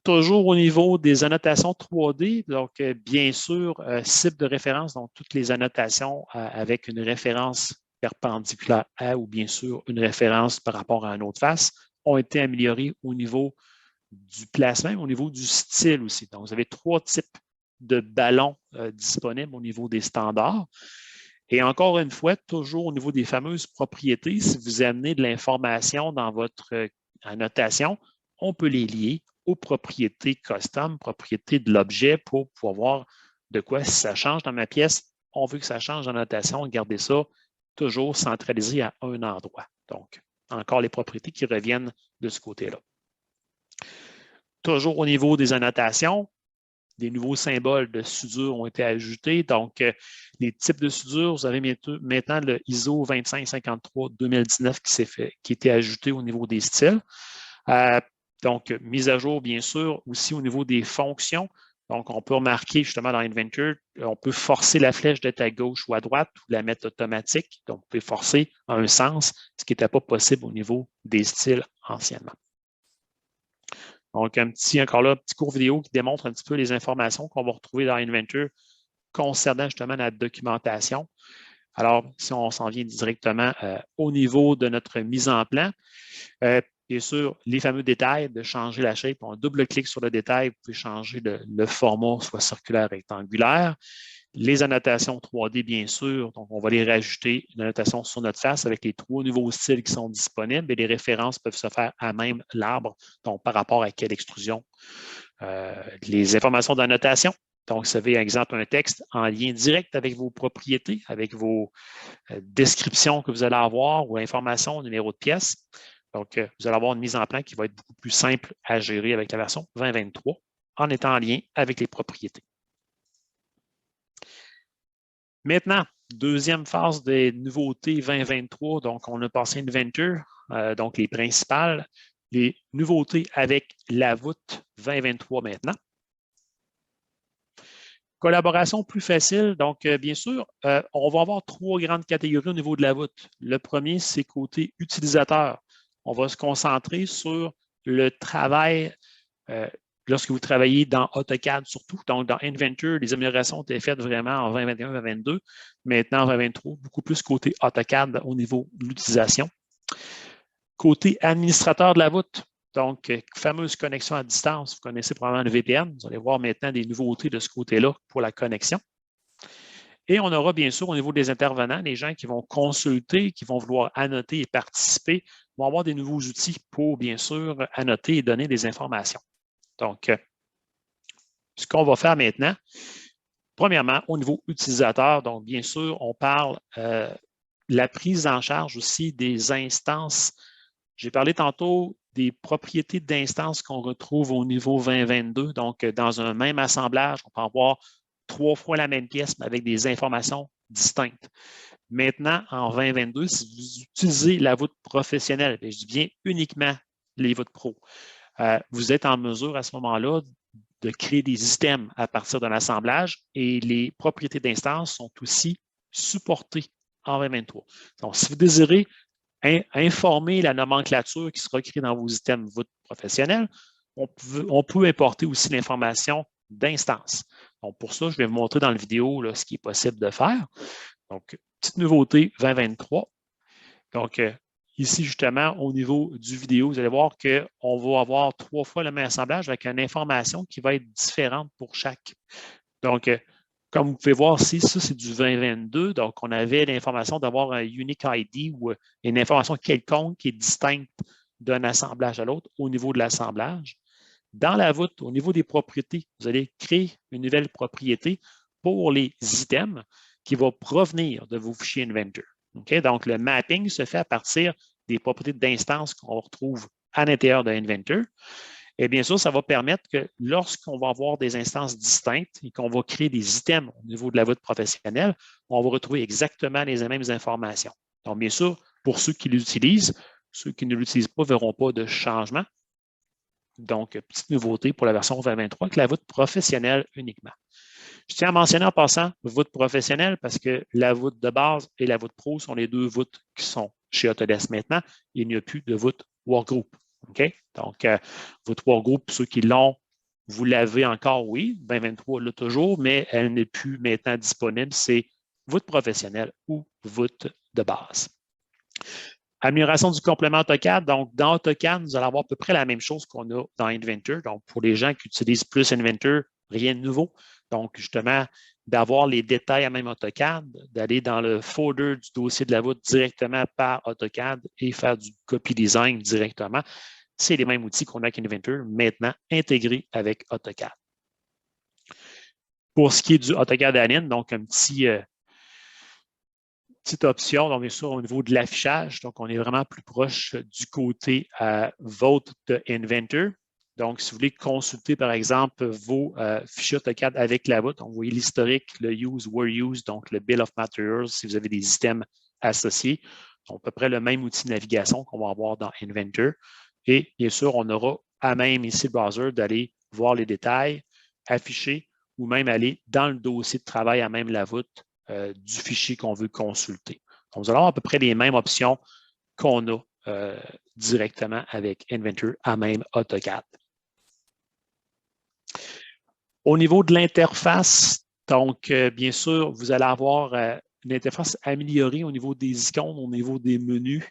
Toujours au niveau des annotations 3D, donc bien sûr, cible de référence, donc toutes les annotations avec une référence perpendiculaire à ou bien sûr une référence par rapport à une autre face ont été améliorées au niveau du placement, au niveau du style aussi. Donc, vous avez 3 types de ballons disponibles au niveau des standards. Et encore une fois, toujours au niveau des fameuses propriétés, si vous amenez de l'information dans votre annotation, on peut les lier aux propriétés custom, propriétés de l'objet pour pouvoir voir de quoi si ça change dans ma pièce. On veut que ça change dans la notation, gardez ça toujours centralisé à un endroit. Donc, encore les propriétés qui reviennent de ce côté-là. Toujours au niveau des annotations, des nouveaux symboles de soudure ont été ajoutés. Donc, les types de soudure, vous avez maintenant le ISO 2553-2019 qui a été ajouté au niveau des styles. Donc, mise à jour, bien sûr, aussi au niveau des fonctions. Donc, on peut remarquer justement dans Inventor, on peut forcer la flèche d'être à gauche ou à droite ou la mettre automatique. Donc, vous pouvez forcer en un sens, ce qui n'était pas possible au niveau des styles anciennement. Donc, encore là, un petit court vidéo qui démontre un petit peu les informations qu'on va retrouver dans Inventor concernant justement la documentation. Alors, si on s'en vient directement au niveau de notre mise en plan, bien sûr, les fameux détails de changer la shape, on double-clique sur le détail, vous pouvez changer le format, soit circulaire, rectangulaire. Les annotations 3D, bien sûr, donc on va les rajouter, une annotation sur notre face avec les 3 nouveaux styles qui sont disponibles et les références peuvent se faire à même l'arbre, donc par rapport à quelle extrusion. Les informations d'annotation, donc vous avez, par exemple, un texte en lien direct avec vos propriétés, avec vos descriptions que vous allez avoir ou informations, numéro de pièce. Donc, vous allez avoir une mise en plan qui va être beaucoup plus simple à gérer avec la version 2023 en étant en lien avec les propriétés. Maintenant, deuxième phase des nouveautés 2023. Donc, on a passé Inventor, donc les principales, les nouveautés avec la voûte 2023 maintenant. Collaboration plus facile. Donc, bien sûr, on va avoir 3 grandes catégories au niveau de la voûte. Le premier, c'est côté utilisateur. On va se concentrer sur le travail lorsque vous travaillez dans AutoCAD surtout. Donc, dans Inventor, les améliorations ont été faites vraiment en 2021-2022. Maintenant, en 2023, beaucoup plus côté AutoCAD au niveau de l'utilisation. Côté administrateur de la voûte, donc, fameuse connexion à distance. Vous connaissez probablement le VPN. Vous allez voir maintenant des nouveautés de ce côté-là pour la connexion. Et on aura bien sûr au niveau des intervenants, les gens qui vont consulter, qui vont vouloir annoter et participer, vont avoir des nouveaux outils pour bien sûr annoter et donner des informations. Donc, ce qu'on va faire maintenant, premièrement, au niveau utilisateur, donc bien sûr, on parle la prise en charge aussi des instances. J'ai parlé tantôt des propriétés d'instances qu'on retrouve au niveau 2022. Donc, dans un même assemblage, on peut avoir 3 fois la même pièce, mais avec des informations distinctes. Maintenant, en 2022, si vous utilisez la voûte professionnelle, je dis bien uniquement les voûtes pro, vous êtes en mesure à ce moment-là de créer des items à partir d'un assemblage et les propriétés d'instance sont aussi supportées en 2023. Donc, si vous désirez informer la nomenclature qui sera créée dans vos items voûte professionnelle, on peut importer aussi l'information d'instance. Donc, pour ça, je vais vous montrer dans la vidéo là, ce qui est possible de faire. Donc, petite nouveauté 2023. Donc, ici, justement, au niveau du vidéo, vous allez voir qu'on va avoir 3 fois le même assemblage avec une information qui va être différente pour chaque. Donc, comme vous pouvez voir ici, ça, c'est du 2022. Donc, on avait l'information d'avoir un unique ID ou une information quelconque qui est distincte d'un assemblage à l'autre au niveau de l'assemblage. Dans la voûte, au niveau des propriétés, vous allez créer une nouvelle propriété pour les items qui va provenir de vos fichiers Inventor. Okay? Donc, le mapping se fait à partir des propriétés d'instance qu'on retrouve à l'intérieur de Inventor. Et bien sûr, ça va permettre que lorsqu'on va avoir des instances distinctes et qu'on va créer des items au niveau de la voûte professionnelle, on va retrouver exactement les mêmes informations. Donc, bien sûr, pour ceux qui l'utilisent, ceux qui ne l'utilisent pas ne verront pas de changement. Donc, petite nouveauté pour la version 2023 avec la voûte professionnelle uniquement. Je tiens à mentionner en passant voûte professionnelle parce que la voûte de base et la voûte pro sont les 2 voûtes qui sont chez Autodesk maintenant. Il n'y a plus de voûte workgroup. OK? Donc, voûte workgroup, ceux qui l'ont, vous l'avez encore, oui. 2023 l'a toujours, mais elle n'est plus maintenant disponible. C'est voûte professionnelle ou voûte de base. Amélioration du complément AutoCAD. Donc, dans AutoCAD, nous allons avoir à peu près la même chose qu'on a dans Inventor. Donc, pour les gens qui utilisent plus Inventor, rien de nouveau. Donc, justement, d'avoir les détails à même AutoCAD, d'aller dans le folder du dossier de la voûte directement par AutoCAD et faire du copy design directement. C'est les mêmes outils qu'on a avec Inventor, maintenant intégrés avec AutoCAD. Pour ce qui est du AutoCAD Add-in, donc un petite option, donc bien sûr au niveau de l'affichage, donc on est vraiment plus proche du côté vote de Inventor. Donc, si vous voulez consulter, par exemple, vos fichiers AutoCAD avec la voûte, on voit l'historique, le use, where use, donc le bill of materials, si vous avez des items associés. Donc, à peu près le même outil de navigation qu'on va avoir dans Inventor. Et bien sûr, on aura à même ici le browser d'aller voir les détails, afficher ou même aller dans le dossier de travail à même la voûte du fichier qu'on veut consulter. Donc, nous allons avoir à peu près les mêmes options qu'on a directement avec Inventor à même AutoCAD. Au niveau de l'interface, donc, bien sûr, vous allez avoir une interface améliorée au niveau des icônes, au niveau des menus,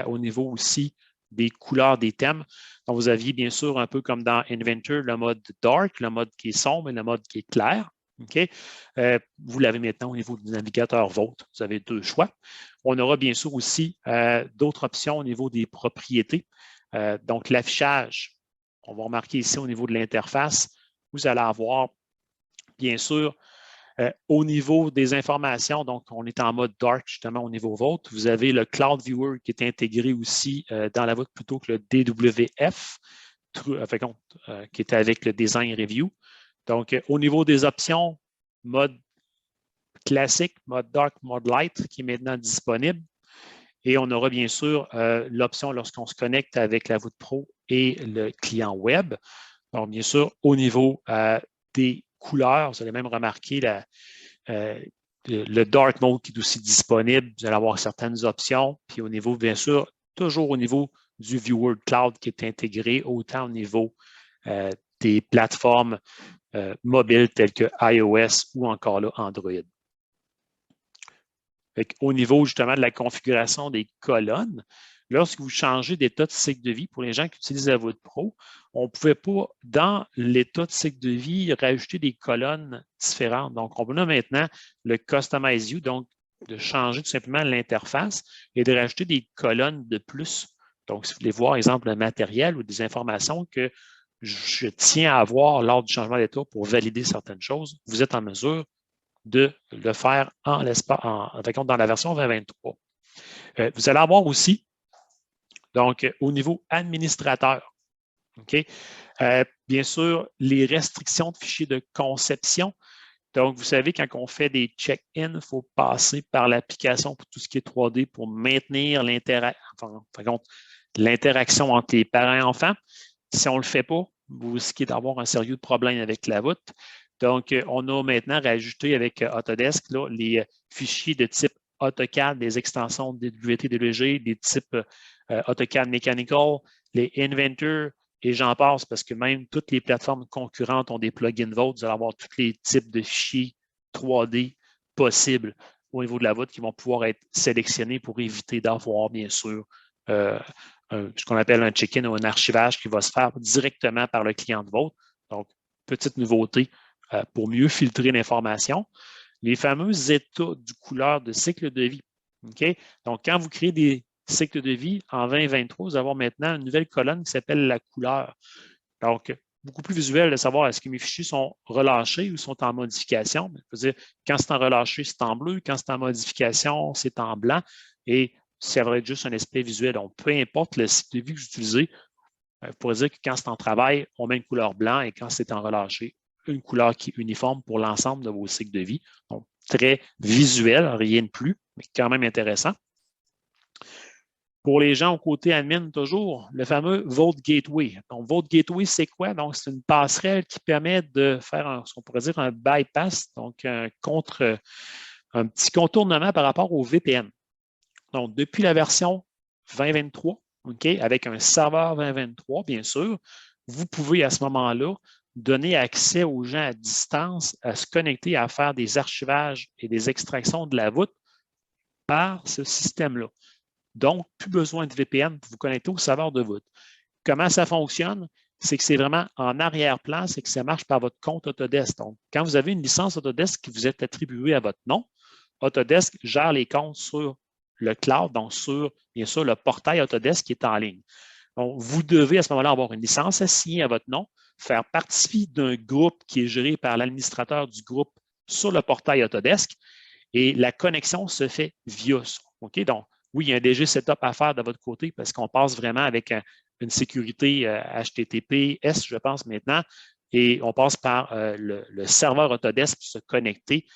au niveau aussi des couleurs des thèmes. Donc, vous aviez bien sûr, un peu comme dans Inventor, le mode dark, le mode qui est sombre et le mode qui est clair. Okay? Vous l'avez maintenant au niveau du navigateur Vote. Vous avez deux choix. On aura bien sûr aussi d'autres options au niveau des propriétés. Donc, l'affichage, on va remarquer ici au niveau de l'interface, vous allez avoir, bien sûr, au niveau des informations, donc on est en mode dark justement au niveau Vote. Vous avez le Cloud Viewer qui est intégré aussi dans la voûte plutôt que le DWF, qui est avec le Design Review. Donc, au niveau des options, mode classique, mode dark, mode light, qui est maintenant disponible. Et on aura bien sûr l'option lorsqu'on se connecte avec la voûte Pro et le client web. Donc, bien sûr, au niveau des couleurs, vous allez même remarquer le dark mode qui est aussi disponible. Vous allez avoir certaines options. Puis au niveau, bien sûr, toujours au niveau du Viewer Cloud qui est intégré, autant au niveau des plateformes mobiles telles que iOS ou encore là, Android. Au niveau justement de la configuration des colonnes, lorsque vous changez d'état de cycle de vie, pour les gens qui utilisent la voûte Pro, on ne pouvait pas, dans l'état de cycle de vie, rajouter des colonnes différentes. Donc, on a maintenant le Customize You, donc de changer tout simplement l'interface et de rajouter des colonnes de plus. Donc, si vous voulez voir, exemple, un matériel ou des informations que je tiens à avoir lors du changement d'état pour valider certaines choses, vous êtes en mesure de le faire dans la version 2023. Vous allez avoir aussi, donc, au niveau administrateur, okay? Bien sûr, les restrictions de fichiers de conception. Donc, vous savez, quand on fait des check-in, il faut passer par l'application pour tout ce qui est 3D pour maintenir l'interaction entre les parents et enfants. Si on ne le fait pas, vous risquez d'avoir un sérieux problème avec la voûte. Donc, on a maintenant rajouté avec Autodesk là, les fichiers de type AutoCAD, les extensions DWT, DWG, des types AutoCAD Mechanical, les Inventor, et j'en passe parce que même toutes les plateformes concurrentes ont des plugins Vote. Vous allez avoir tous les types de fichiers 3D possibles au niveau de la voûte qui vont pouvoir être sélectionnés pour éviter d'avoir, bien sûr, ce qu'on appelle un check-in ou un archivage qui va se faire directement par le client de Vote. Donc, petite nouveauté pour mieux filtrer l'information. Les fameux états du couleur de cycle de vie. Okay? Donc, quand vous créez des cycles de vie en 2023, vous allez maintenant une nouvelle colonne qui s'appelle la couleur. Donc, beaucoup plus visuel de savoir est-ce que mes fichiers sont relâchés ou sont en modification. C'est-à-dire, quand c'est en relâché, c'est en bleu. Quand c'est en modification, c'est en blanc. Et ça va être juste un aspect visuel. Donc, peu importe le cycle de vie que vous utilisez, vous pourrez dire que quand c'est en travail, on met une couleur blanc et quand c'est en relâché, une couleur qui est uniforme pour l'ensemble de vos cycles de vie. Donc, très visuel, rien de plus, mais quand même intéressant. Pour les gens au côté admin, toujours, le fameux Vote Gateway. Donc, Vote Gateway, c'est quoi? Donc, c'est une passerelle qui permet de faire ce qu'on pourrait dire un bypass, donc un petit contournement par rapport au VPN. Donc, depuis la version 2023, okay, avec un serveur 2023, bien sûr, vous pouvez à ce moment-là donner accès aux gens à distance à se connecter, à faire des archivages et des extractions de la voûte par ce système-là. Donc, plus besoin de VPN pour vous connecter au serveur de voûte. Comment ça fonctionne? c'est que c'est vraiment en arrière-plan, c'est que ça marche par votre compte Autodesk. Donc, quand vous avez une licence Autodesk qui vous est attribuée à votre nom, Autodesk gère les comptes sur le cloud, donc sur, bien sûr, le portail Autodesk qui est en ligne. Donc, vous devez à ce moment-là avoir une licence assignée à votre nom, faire partie d'un groupe qui est géré par l'administrateur du groupe sur le portail Autodesk et la connexion se fait via ça. OK? Donc, oui, il y a un DG setup à faire de votre côté parce qu'on passe vraiment avec une sécurité HTTPS, je pense maintenant, et on passe par le serveur Autodesk pour se connecter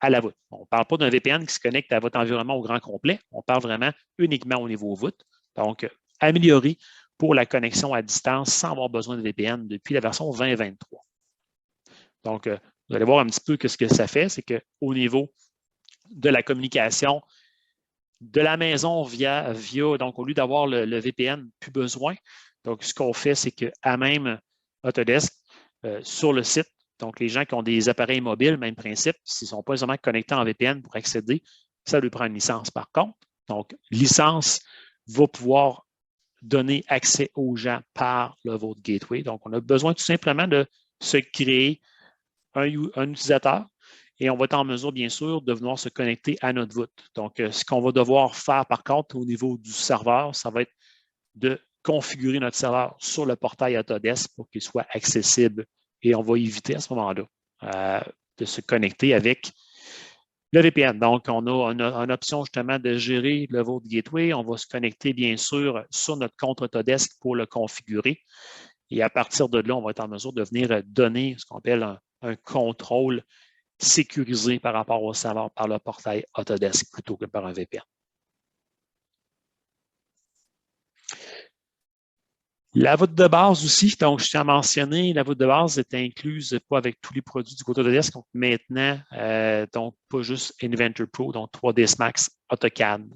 à la voûte. On ne parle pas d'un VPN qui se connecte à votre environnement au grand complet. On parle vraiment uniquement au niveau voûte. Donc, amélioré pour la connexion à distance sans avoir besoin de VPN depuis la version 2023. Donc, vous allez voir un petit peu ce que ça fait, c'est qu'au niveau de la communication de la maison via donc au lieu d'avoir le VPN, plus besoin. Donc, ce qu'on fait, c'est qu'à même Autodesk, sur le site, donc les gens qui ont des appareils mobiles, même principe, s'ils ne sont pas nécessairement connectés en VPN pour accéder, ça lui prend une licence par contre. Donc, licence va pouvoir donner accès aux gens par le Vault Gateway. Donc, on a besoin tout simplement de se créer un utilisateur et on va être en mesure, bien sûr, de venir se connecter à notre voûte. Donc, ce qu'on va devoir faire, par contre, au niveau du serveur, ça va être de configurer notre serveur sur le portail Autodesk pour qu'il soit accessible et on va éviter à ce moment-là de se connecter avec le VPN. Donc, on a une option justement de gérer le Vault Gateway. On va se connecter, bien sûr, sur notre compte Autodesk pour le configurer. Et à partir de là, on va être en mesure de venir donner ce qu'on appelle un contrôle sécurisé par rapport au serveur par le portail Autodesk plutôt que par un VPN. La voûte de base aussi, donc je tiens à mentionner, la voûte de base est incluse pas avec tous les produits du côté Autodesk, donc maintenant, donc pas juste Inventor Pro, donc 3ds Max, AutoCAD.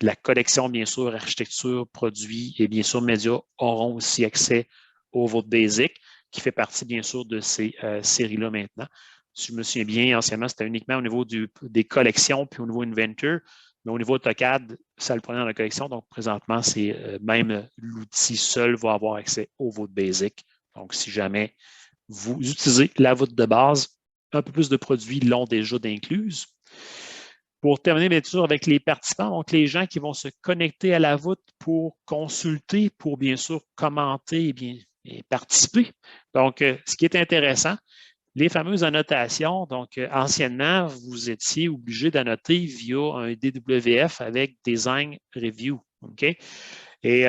La collection, bien sûr, architecture, produits et bien sûr médias auront aussi accès au Vault Basic, qui fait partie, bien sûr, de ces séries-là maintenant. Si je me souviens bien, anciennement, c'était uniquement au niveau des collections puis au niveau Inventor. Mais au niveau AutoCAD, ça le prenait dans la collection. Donc, présentement, c'est même l'outil seul va avoir accès au Vault Basic. Donc, si jamais vous utilisez la voûte de base, un peu plus de produits l'ont déjà d'incluse. Pour terminer, bien sûr, avec les participants, donc les gens qui vont se connecter à la voûte pour consulter, pour bien sûr commenter et participer. Donc, ce qui est intéressant, les fameuses annotations, donc anciennement, vous étiez obligé d'annoter via un DWF avec Design Review. OK? Et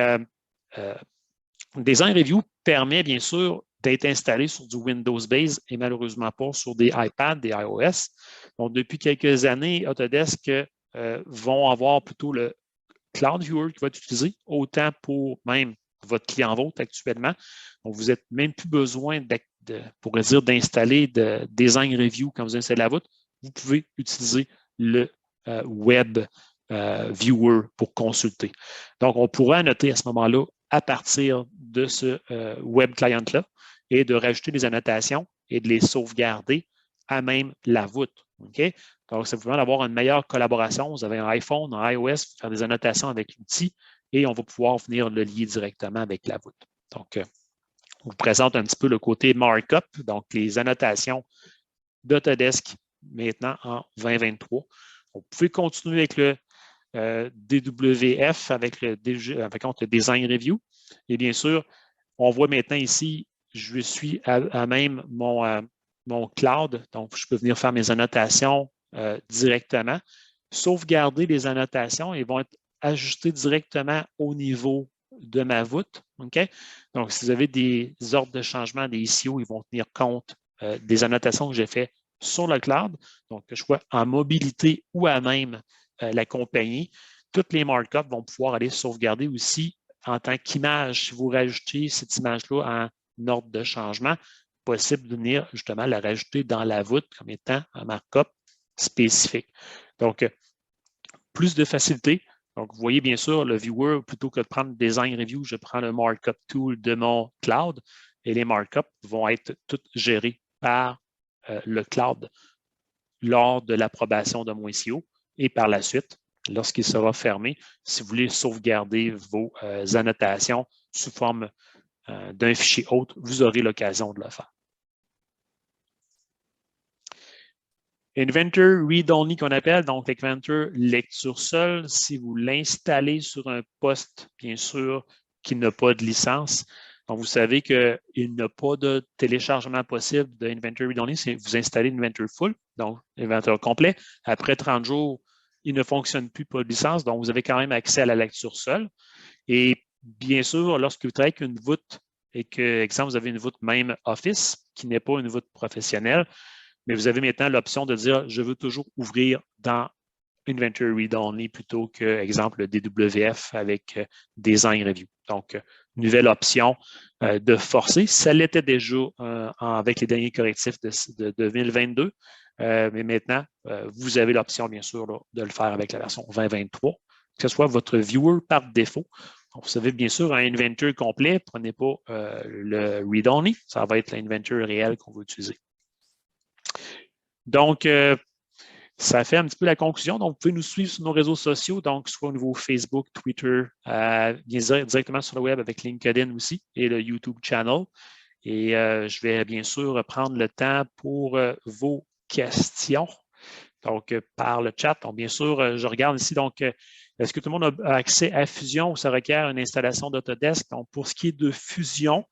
Design Review permet bien sûr d'être installé sur du Windows Base et malheureusement pas sur des iPads, des iOS. Donc, depuis quelques années, Autodesk vont avoir plutôt le Cloud Viewer qui va être utilisé, autant pour même votre client vôtre actuellement. Donc, vous n'avez même plus besoin d'installer de Design Review quand vous installez la voûte. Vous pouvez utiliser le Web Viewer pour consulter. Donc, on pourra annoter à ce moment-là à partir de ce Web Client-là et de rajouter des annotations et de les sauvegarder à même la voûte. Okay? Donc, ça vous permet d'avoir une meilleure collaboration. Vous avez un iPhone, un iOS, faire des annotations avec l'outil et on va pouvoir venir le lier directement avec la voûte. Donc, on vous présente un petit peu le côté markup, donc les annotations d'Autodesk maintenant en 2023. Vous pouvez continuer avec le DWF, avec le Design Review. Et bien sûr, on voit maintenant ici, je suis à même mon cloud, donc je peux venir faire mes annotations directement, sauvegarder les annotations et vont être ajustées directement au niveau de ma voûte. Okay? Donc, si vous avez des ordres de changement, des ICO, ils vont tenir compte des annotations que j'ai faites sur le cloud, donc que je sois en mobilité ou à même la compagnie. Toutes les markups vont pouvoir aller sauvegarder aussi en tant qu'image. Si vous rajoutez cette image-là en ordre de changement, possible de venir justement la rajouter dans la voûte comme étant un markup spécifique. Donc, plus de facilité. Donc, vous voyez bien sûr le viewer, plutôt que de prendre le Design Review, je prends le Markup Tool de mon cloud et les markups vont être tous gérés par le cloud lors de l'approbation de mon ICO et par la suite, lorsqu'il sera fermé, si vous voulez sauvegarder vos annotations sous forme d'un fichier autre, vous aurez l'occasion de le faire. Inventor Read-Only qu'on appelle, donc l'Inventor lecture seule, si vous l'installez sur un poste, bien sûr, qui n'a pas de licence, donc vous savez qu'il n'y a pas de téléchargement possible d'Inventor Read-Only, c'est vous installez Inventor Full, donc Inventor complet. Après 30 jours, il ne fonctionne plus, pas de licence, donc vous avez quand même accès à la lecture seule. Et bien sûr, lorsque vous travaillez avec une voûte et que, exemple, vous avez une voûte même Office, qui n'est pas une voûte professionnelle, mais vous avez maintenant l'option de dire « Je veux toujours ouvrir dans Inventor Read-Only plutôt que, exemple, le DWF avec Design Review. » Donc, nouvelle option de forcer. Ça l'était déjà avec les derniers correctifs de 2022, mais maintenant, vous avez l'option, bien sûr, là, de le faire avec la version 2023, que ce soit votre viewer par défaut. Donc, vous savez, bien sûr, un Inventor complet, prenez pas le Read-Only, ça va être l'Inventor réel qu'on va utiliser. Donc, ça fait un petit peu la conclusion. Donc, vous pouvez nous suivre sur nos réseaux sociaux, donc soit au niveau Facebook, Twitter, directement sur le web avec LinkedIn aussi et le YouTube channel. Et je vais bien sûr prendre le temps pour vos questions. Donc, par le chat. Donc, bien sûr, je regarde ici. Donc, est-ce que tout le monde a accès à Fusion ou ça requiert une installation d'Autodesk? Donc, pour ce qui est de Fusion,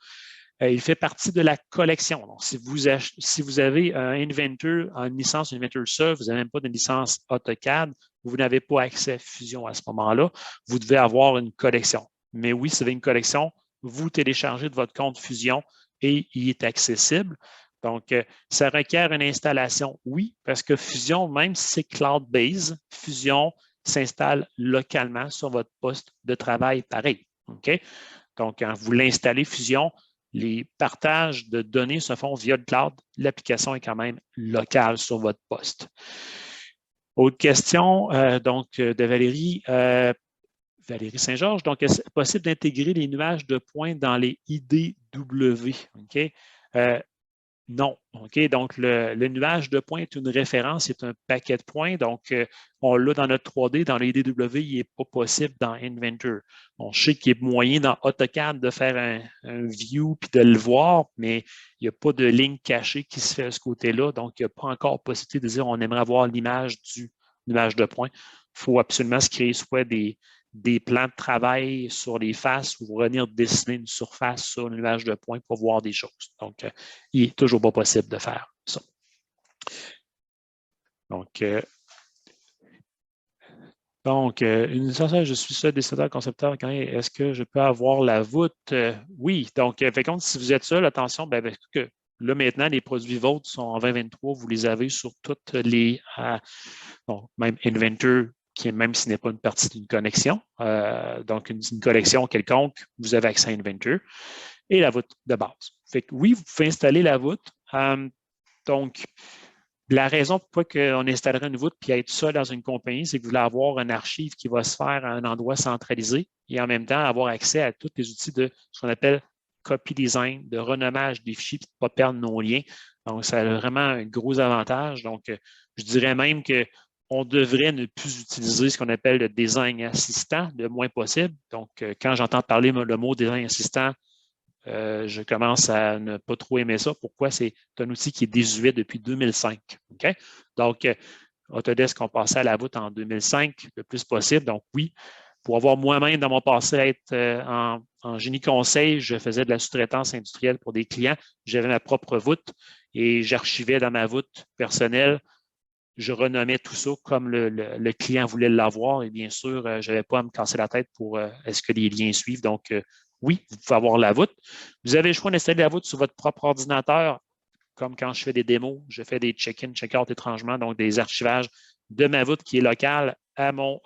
il fait partie de la collection. Donc, si vous avez un Inventor, une licence Inventor seul, vous n'avez même pas de licence AutoCAD, vous n'avez pas accès à Fusion à ce moment-là, vous devez avoir une collection. Mais oui, si vous avez une collection, vous téléchargez de votre compte Fusion et il est accessible. Donc, ça requiert une installation, oui, parce que Fusion, même si c'est cloud-based, Fusion s'installe localement sur votre poste de travail pareil. OK? Donc, quand vous l'installez Fusion, les partages de données se font via le cloud. L'application est quand même locale sur votre poste. Autre question de Valérie. Valérie Saint-Georges. Donc, est-ce possible d'intégrer les nuages de points dans les IDW? OK? Non. OK? Donc, le nuage de points est une référence, c'est un paquet de points. Donc, on l'a dans notre 3D. Dans les IDW, il n'est pas possible dans Inventor. On sait qu'il est moyen dans AutoCAD de faire un view puis de le voir, mais il n'y a pas de ligne cachée qui se fait de ce côté-là. Donc, il n'y a pas encore possibilité de dire on aimerait avoir l'image du nuage de points. Il faut absolument se créer soit des plans de travail sur les faces ou venir dessiner une surface sur le nuage de points pour voir des choses. Donc, il n'est toujours pas possible de faire ça. Donc, une licence, je suis seul dessinateur concepteur. Est-ce que je peux avoir la voûte? Oui. Donc, fait compte, si vous êtes seul, attention, que là, maintenant, les produits vôtres sont en 2023, vous les avez sur toutes les, même Inventor, qui est même s'il n'est pas une partie d'une connexion. Donc, une collection quelconque, vous avez accès à Inventor et la voûte de base. Fait que oui, vous pouvez installer la voûte. Donc, la raison pourquoi on installerait une voûte puis être seul dans une compagnie, c'est que vous voulez avoir une archive qui va se faire à un endroit centralisé et en même temps avoir accès à tous les outils de ce qu'on appelle copy design, de renommage des fichiers, puis de ne pas perdre nos liens. Donc, ça a vraiment un gros avantage. Donc, je dirais même qu'on devrait ne plus utiliser ce qu'on appelle le design assistant le moins possible. Donc, quand j'entends parler le mot design assistant, je commence à ne pas trop aimer ça. Pourquoi? C'est un outil qui est désuet depuis 2005. Okay? Donc, Autodesk, on passait à la voûte en 2005 le plus possible. Donc, oui, pour avoir moi-même dans mon passé être en génie conseil, je faisais de la sous-traitance industrielle pour des clients. J'avais ma propre voûte et j'archivais dans ma voûte personnelle. Je renommais tout ça comme le client voulait l'avoir. Et bien sûr, je n'avais pas à me casser la tête pour est-ce que les liens suivent. Donc, oui, vous pouvez avoir la voûte. Vous avez le choix d'installer la voûte sur votre propre ordinateur, comme quand je fais des démos, je fais des check-in, check-out étrangement, donc des archivages de ma voûte qui est locale à mon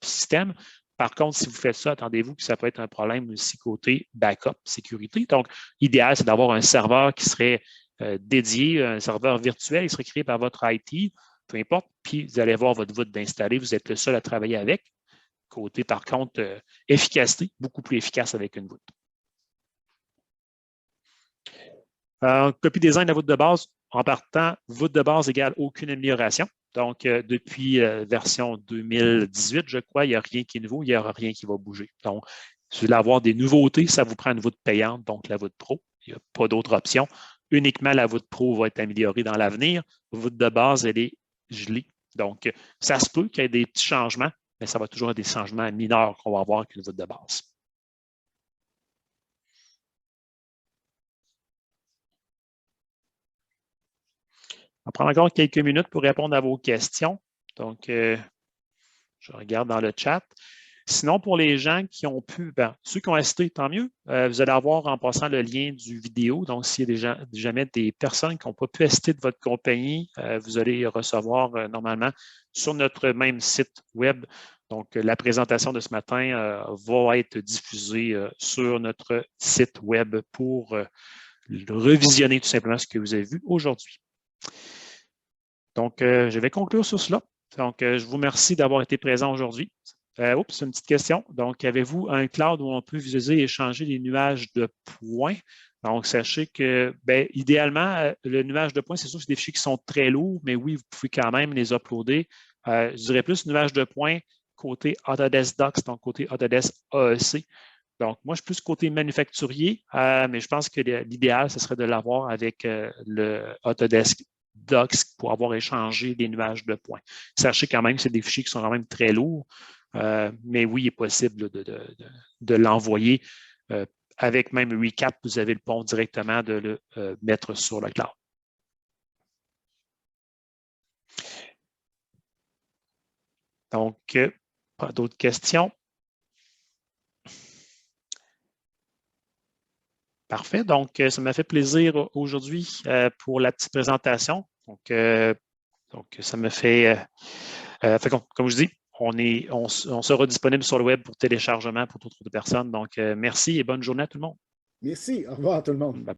système. Par contre, si vous faites ça, attendez-vous que ça peut être un problème aussi côté backup, sécurité. Donc, l'idéal, c'est d'avoir un serveur qui serait dédié, un serveur virtuel, il serait créé par votre IT, peu importe, puis vous allez voir votre voûte d'installer, vous êtes le seul à travailler avec. Côté, par contre, efficacité, beaucoup plus efficace avec une voûte. Copie design de la voûte de base, en partant, voûte de base égale aucune amélioration. Donc, depuis version 2018, je crois, il n'y a rien qui est nouveau, il n'y aura rien qui va bouger. Donc, Si vous voulez avoir des nouveautés, ça vous prend une voûte payante, donc la voûte pro. Il n'y a pas d'autre option. Uniquement la voûte pro va être améliorée dans l'avenir. La voûte de base, elle est gelée. Donc, ça se peut qu'il y ait des petits changements, mais ça va toujours être des changements mineurs qu'on va avoir avec une voûte de base. On va prendre encore quelques minutes pour répondre à vos questions. Donc, je regarde dans le chat. Sinon, pour les gens qui ont pu, ceux qui ont assisté, tant mieux. Vous allez avoir en passant le lien du vidéo. Donc, s'il y a jamais des personnes qui n'ont pas pu assister de votre compagnie, vous allez recevoir normalement sur notre même site web. Donc, la présentation de ce matin va être diffusée sur notre site web pour revisionner tout simplement ce que vous avez vu aujourd'hui. Donc, je vais conclure sur cela. Donc, je vous remercie d'avoir été présent aujourd'hui. Oups, une petite question. Donc, avez-vous un cloud où on peut visualiser et échanger les nuages de points? Donc, sachez que, idéalement, le nuage de points, c'est sûr que c'est des fichiers qui sont très lourds, mais oui, vous pouvez quand même les uploader. Je dirais plus nuage de points côté Autodesk Docs, donc côté Autodesk AEC. Donc, moi, je suis plus côté manufacturier, mais je pense que l'idéal, ce serait de l'avoir avec le Autodesk Docs pour avoir échangé des nuages de points. Sachez quand même que c'est des fichiers qui sont quand même très lourds, mais oui, il est possible de l'envoyer. Avec même Recap, vous avez le pont directement de le mettre sur le cloud. Donc, pas d'autres questions? Parfait. Donc, ça m'a fait plaisir aujourd'hui pour la petite présentation. Donc ça me fait, comme je dis, on sera disponible sur le web pour téléchargement pour toutes les personnes. Donc, merci et bonne journée à tout le monde. Merci. Au revoir à tout le monde. Bye.